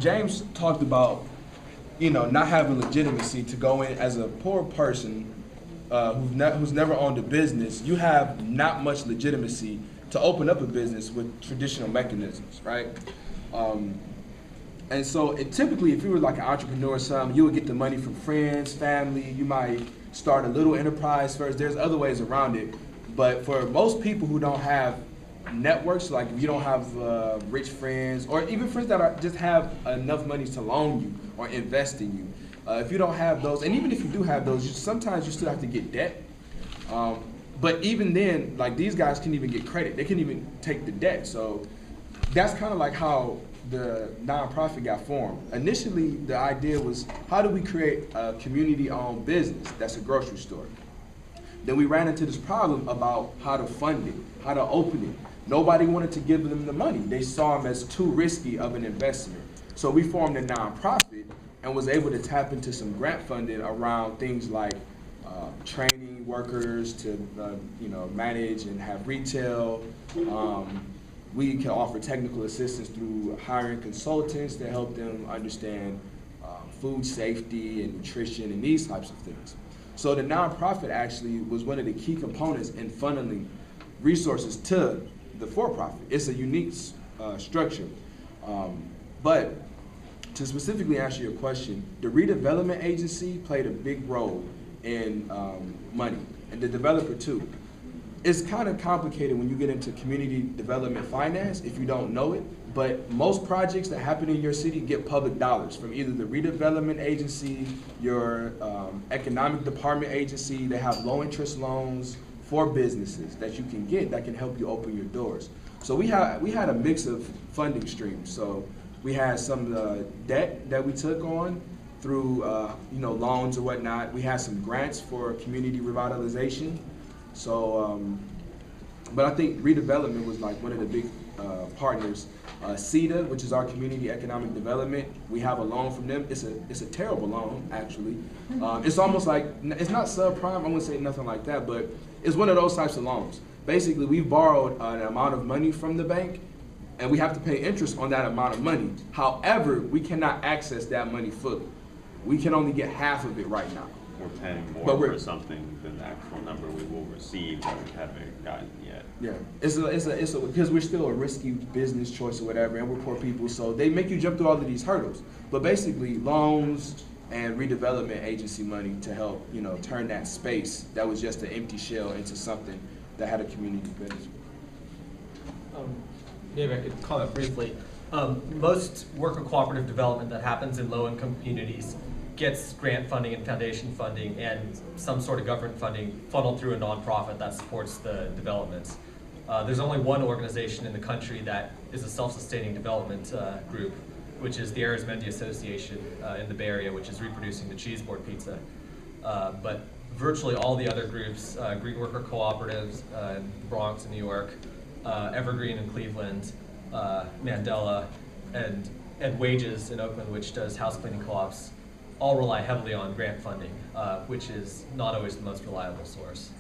James talked about, not having legitimacy to go in as a poor person who's never owned a business. You have not much legitimacy to open up a business with traditional mechanisms, right? And so typically, if you were like an entrepreneur or something, you would get the money from friends, family. You might start a little enterprise first. There's other ways around it. But for most people who don't have networks, like if you don't have rich friends, or even friends that just have enough money to loan you or invest in you, if you don't have those, and even if you do have those, sometimes you still have to get debt. But even then, like these guys can even get credit. They can even take the debt. So that's kind of like how the nonprofit got formed. Initially, the idea was, how do we create a community-owned business that's a grocery store? Then we ran into this problem about how to fund it, how to open it. Nobody wanted to give them the money. They saw them as too risky of an investment. So we formed a nonprofit and was able to tap into some grant funding around things like training workers to manage and have retail. We can offer technical assistance through hiring consultants to help them understand food safety and nutrition and these types of things. So the nonprofit actually was one of the key components in funneling resources to the for-profit. It's a unique structure. But to specifically answer your question, the redevelopment agency played a big role in money, and the developer too. It's kind of complicated when you get into community development finance if you don't know it, but most projects that happen in your city get public dollars from either the redevelopment agency, your economic department agency. They have low interest loans for businesses that you can get that can help you open your doors. So we had a mix of funding streams. So we had some debt that we took on through loans or whatnot. We had some grants for community revitalization. So, but I think redevelopment was like one of the big partners. CEDA, which is our community economic development, we have a loan from them. It's a terrible loan, actually. It's almost like, it's not subprime, I wouldn't say nothing like that, but it's one of those types of loans. Basically, we borrowed an amount of money from the bank, and we have to pay interest on that amount of money. However, we cannot access that money fully. We can only get half of it right now. We're paying more for something than the actual number we will receive that we haven't gotten yet. Yeah, it's because we're still a risky business choice or whatever, and we're poor people, so they make you jump through all of these hurdles. But basically, loans and redevelopment agency money to help, turn that space that was just an empty shell into something that had a community benefit. Maybe I could comment briefly. Most worker cooperative development that happens in low-income communities gets grant funding and foundation funding and some sort of government funding funneled through a nonprofit that supports the developments. There's only one organization in the country that is a self-sustaining development group, which is the Arizmendi Association in the Bay Area, which is reproducing the cheese board pizza. But virtually all the other groups, Green Worker Cooperatives in the Bronx in New York, Evergreen in Cleveland, Mandelela, and Wages in Oakland, which does house cleaning co-ops, all rely heavily on grant funding, which is not always the most reliable source.